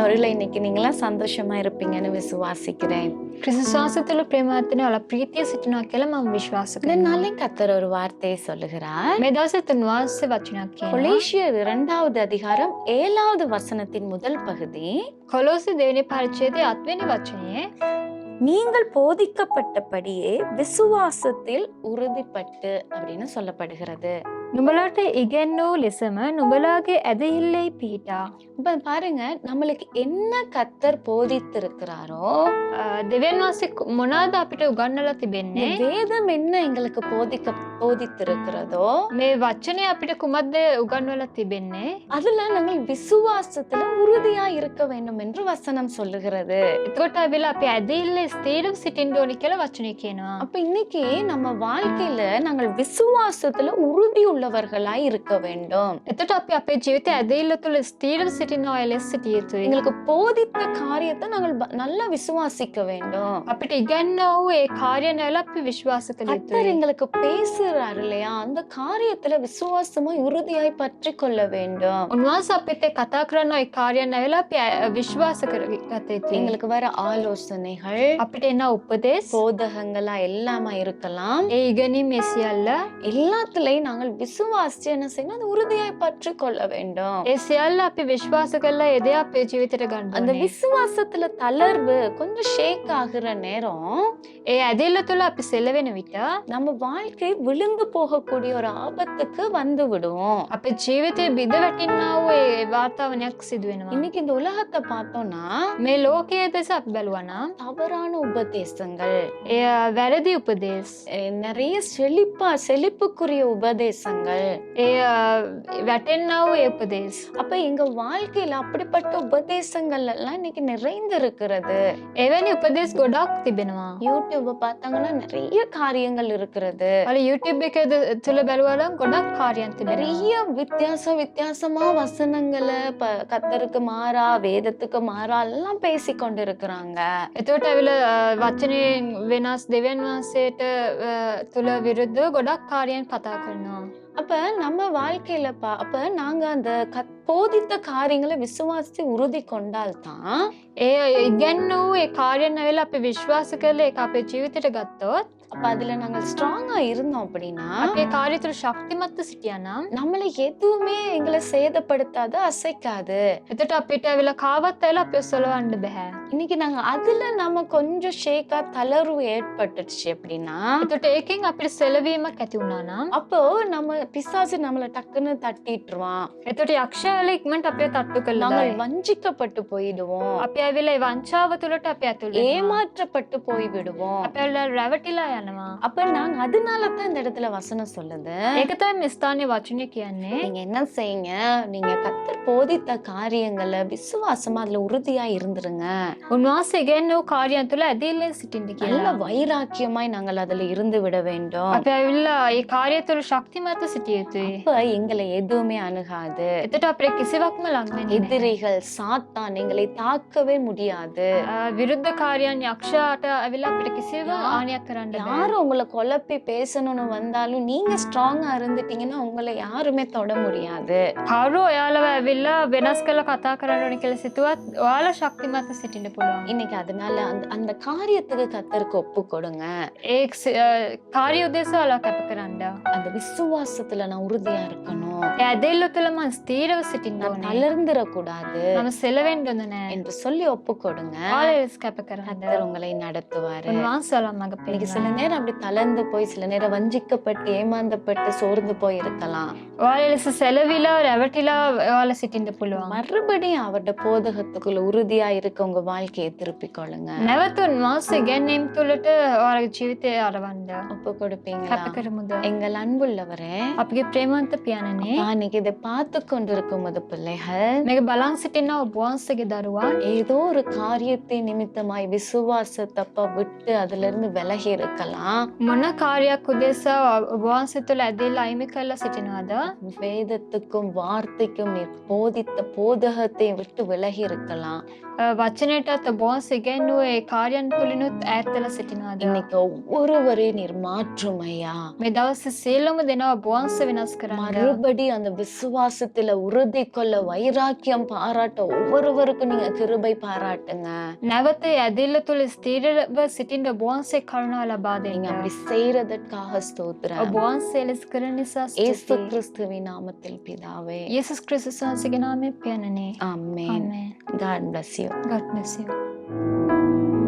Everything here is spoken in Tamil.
பிரியமானவர்களை இன்னைக்கு நீங்களாம் சந்தோஷமா இருப்பீங்கன்னு விசுவாசிக்கிறேன். විශ්වාසතුළ ප්‍රේමවත්වන වල ප්‍රීතිය සිටිනවා කියලා මම විශ්වාස இந்த කරනවා. நாளில் கர்த்தர் ஒரு வார்த்தையை சொல்லுகிறார். මේ දවසේ උන්වහන්සේ වචනයක් කියනවා. கொலோசியர் 2வது அதிகாரம் 7வது வசனத்தின் முதல் பகுதி, කොලොස්සේ දෙවෙනි පරිච්ඡේදයේ 8 වෙනි වචනයේ நீங்கள் போதிக்கப்பட்டபடியே விசுவாசத்தில் உறுதிப்பட்டு அப்படின்னு சொல்லப்படுகிறது. නුඹලාට ඉගැන්වූ ලෙසම නුඹලාගේ ඇදහිල්ලේ පිහිටා. இப்ப பாருங்க, நம்மளுக்கு என்ன கர்த்தர் போதித்திருக்கிறாரோ, දෙවියන් වහන්සේ මොනවාද අපිට උගන්වලා இந்த තිබෙන්නේ? வேதம் என்ன எங்களுக்கு போதித்திருக்கிறதோ මේ වචනේ අපිට කුමක්ද උගන්වලා තිබෙන්නේ? அதுல நாங்கள் விசுவாசத்துல உறுதியா இருக்க வேண்டும் என்று வசனம் சொல்லுகிறது. එතකොට අවිල අපි ඇදහිල්ලේ ස්ථීරව සිටින්න ඕනි කියලා වචනේ කියනවා. அப்ப இன்னைக்கு நம்ம வாழ்க்கையில நாங்கள் விசுவாசத்துல உறுதி உள்ளவர்களாய் இருக்க வேண்டும். එතකොට අපි අපේ ජීවිතයේ ඇදහිල්ල තුළ ස්ථීරව සිටින අය ලෙස සිටිය යුතුයි. எங்களுக்கு போதித்த காரியத்தை நாங்கள் நல்லா விசுவாசிக்க வேண்டும். අපිට ඉගැන්වූ ඒ කාර්ය නැවල අපි විශ්වාස කළ கர்த்தர் යුතුයි. எங்களுக்கு பேசுறாரு இல்லையா, அந்த காரியத்துல விசுவாசமா உறுதியாய் பற்றி கொள்ள வேண்டும். උන්වහන්සේ අපිට කතා කරන ඒ කාර්ය නැවල අපි විශ්වාස කරගත යුතුයි. எங்களுக்கு வர ஆலோசனைகள், අපිට එන උපදේශ, போதகங்களா எல்லாமா இருக்கலாம். ඒ ඉගෙනීම් මේ සියල්ල எல்லாத்துலயும் நாங்கள் விசுவாசிச்சு என்ன செய்யணும், அது உறுதியாய் பற்றி கொள்ள வேண்டும். ඒ සියල්ල අපි විශ්වාස කළා ඒ දේ අපේ ජීවිතයට ගන්න அந்த ඕනේ. விசுவாசத்துல தளர்வு கொஞ்சம் ஷேக் ஆகுற நேரம் ඒ ඇදහිල්ල තුළ අපි සෙලවෙන විට நம்ம வாழ்க்கை விழுந்து போகக்கூடிய ஒரு ஆபத்துக்கு வந்து விடுவோம். අපේ ජීවිතයේ බිඳ වැටෙනා වූ ඒ වාතාවරණයක් සිදු වෙනවා. இன்னைக்கு இந்த உலகத்தை பார்த்தோம்னா මේ ලෝකයේ දෙස අපි බැලුවා නම් தவறான உபதேசங்கள், ඒ වැරදි උපදේශ, நிறைய செழிப்புக்குரிய உபதேசங்கள். ඒ වැටෙන්නා වූ ඒ උපදේශ, அப்ப எங்க வாழ்க்கையில அப்படிப்பட்ட உபதேசங்கள் எல்லாம் இன்னைக்கு நிறைந்து இருக்கிறது. එවැනි උපදේශ ගොඩක් තිබෙනවා. யூடியூப் பார்த்தாங்கன்னா நிறைய காரியங்கள் இருக்கிறது. අල YouTube එක තුළ බැලුවනම් ගොඩක් කාර්යයන් තිබෙනවා. நிறைய வித்தியாசமா வசனங்களை கர்த்தருக்கு மாறா, வேதத்துக்கு மாறா எல்லாம் பேசி கொண்டு இருக்கிறாங்க. එතකොට ඇවිල වචනේ වෙනස්, දෙවියන් වහන්සේට තුළ විරුද්ධ ගොඩක් කාර්යයන් කතා කරනවා. அப்ப நம்ம வாழ்க்கையில அப்ப நாங்க அந்த போதித்த காரியங்களை விசுவாசித்து உறுதி கொண்டால்தான் ඒ ඉගැන්වූ ඒ කාර්යයන් ඇවිල අපි විශ්වාස කරලා ඒක අපේ ජීවිතයට ගත්තොත්, அப்ப அதுல நாங்கள் ஸ்ட்ராங்கா இருந்தோம் அப்படின்னா අපේ කාර්ය තුළ ශක්තිමත්ව සිටියා නම්, நம்மள எதுவுமே எங்களை சேதப்படுத்தாது, அசைக்காது. එතකොට අපිට ඇවිල කාවත් ඇවිල අපි ඔසවන්න බෑ. இன்னைக்கு நாங்க அதுல நம்ம கொஞ்சம் ஷேக்கா தளர்வு ஏற்பட்டுச்சு அப்படின்னா, එතකොට ඒකෙන් අපිට සෙලවීමක් ඇති වුණා නම්, அப்போ நம்ம பிசாசு நம்மள டக்குன்னு தட்டிட்டுருவான். එතකොට යක්ෂයාල ඉක්මනට අපිව තට්ටු කළා. நாங்கள் வஞ்சிக்கப்பட்டு போயிடுவோம், අපි ඇවිල ඒ වංචාව තුළට අපි ඇතුල් වෙනවා. ஏமாற்றப்பட்டு போய்விடுவோம். අපි ඇවිල රැවටිලා යනවා. அப்ப நாங்க அதனால தான் இந்த இடத்துல வசனம் சொல்லுது, ඒක තමයි මේ ස්ථානයේ වචනේ කියන්නේ. நீங்க என்ன செய்யுங்க, நீங்க கர்த்தர் போதித்த காரியங்களை விசுவாசமா அதுல உறுதியா இருந்துருங்க. උන්වහන්සේ ඉගෙනූ කාර්යයන් තුළ ඇදහිල්ලෙන් සිටින්න நல்ல කියලා. வைராக்கியமாய் நாங்கள் அதுல இருந்து விட வேண்டும். අපි ඇවිල්ලා ඒ කාර්යය තුළ ශක්තිමත්ව සිටිය යුතුයි. அப்ப எங்களை எதுவுமே அணுகாது. එතකොට අපිට කිසිවක්ම ලං වෙන්නේ නැහැ. எதிரிகள் சாத்தான் எங்களை தாக்கவே முடியாது. විරුද්ධ කාර්යයන් යක්ෂයාට ඇවිල්ලා අපිට කිසිම හානියක් කරන්න බෑ. யாரும் உங்களை குழப்பி பேசணும்னு வந்தாலும் நீங்க ஸ்ட்ராங்கா இருந்துட்டீங்கன்னா உங்களை யாருமே தொட முடியாது. කවුරු ඔයාලව ඇවිල්ලා වෙනස් කරලා කතා කරන්න ඕනේ කියලා සිතුවත් ඔයාලා ශක්තිමත්ව සිටින්න පුළුවන්. இன்னைக்கு அதனால அந்த காரியத்துக்கு கர்த்தருக்கு ஒப்பு கொடுங்க. ඒ කාර්ය උදෙසා ඔයාලා කැප කරන්න. அந்த விசுவாசத்துல நான் உறுதியா இருக்கணும், ඒ ඇදහිල්ල තුළ මම ස්ථීරව සිටින්න நான் ඕනේ. தளர்ந்துடக்கூடாது මම සෙලවෙන්න ඕන නෑ. என்று சொல்லி ஒப்பு கொடுங்க. ඔයාලා කැප කරන්න. கர்த்தர் உங்களை நடத்துவாரு. උන්වහන්සේ ඔයාලා මඟ இன்னைக்கு පෙන්වනවා. சில நேரம் அப்படி தளர்ந்து போய், சில நேரம் வஞ்சிக்கப்பட்டு ஏமாந்தப்பட்டு சோர்ந்து போய் இருக்கலாம். ඔයාලා ලෙස සෙලවිලා රැවටිලා ඔයාලා සිටින්න පුළුවන්. மறுபடியும் அவருடைய போதகத்துக்குள்ள உறுதியா இருக்க உங்க வாழ்க்கையை திருப்பிக் கொள்ளுங்க. නැවත උන්වහන්සේ ඉගැන්වීම් තුළට ඔයාලගේ ජීවිතය අරවන්න ஒப்பு கொடுப்பீங்களா? කැප කරමුද? எங்கள் அன்புள்ளவரே, අපගේ ප්‍රේමවන්ත පියාණනේ, இன்னைக்கு இதை பார்த்து கொண்டிருக்கும் போது பிள்ளைகள் මේක බලන් සිටින ඔබ වහන්සේගේ දරුවන් ஏதோ ஒரு காரியத்தை நிமித்தமாய் விசுவாசத்தப்ப விட்டு அதுல இருந்து விலகி இருக்கலாம். මොන කාර්යයක් උදෙසා ඔබ වහන්සේ තුළ ඇදහිල්ලා අයිමි කරලා සිටිනවද? வேதத்துக்கும் வார்த்தைக்கும் நீர் போதித்த போதகத்தை விட்டு விலகி இருக்கலாம். වචනයටත් ඔබ වහන්සේ ඉගැන්වූ ඒ කාර්යයන් තුළිනුත් ඈත් වෙලා සිටිනවද? இன்னைக்கு ஒவ்வொருவரையும் நீர் மாற்றும் ஐயா. මේ දවසේ සියලුම දෙනා ඔබ වහන්සේ වෙනස් කරන්න. மறுபடி மறுபடி அந்த விசுவாசத்துல உறுதி கொள்ள வைராக்கியம் பாராட்ட ஒவ்வொருவருக்கும் நீங்க கிருபை பாராட்டுங்க. නැවත ඇදිල්ල තුළ ස්ථීරව සිටින්න ඔබ වහන්සේ කරුණාව ලබා நீங்க දෙන්න. அப்படி செய்யறதற்காக ஸ்தோத்திரம். ඔබ වහන්සේ ලෙස කරන නිසා இயேசு ස්තුතියි. கிறிஸ்துவின் நாமத்தில் பிதாவே. යේසුස් ක්‍රිස්තුස් වහන්සේගේ නාමයෙන් පියනනේ. ஆமென். Amen. God bless you. God bless you.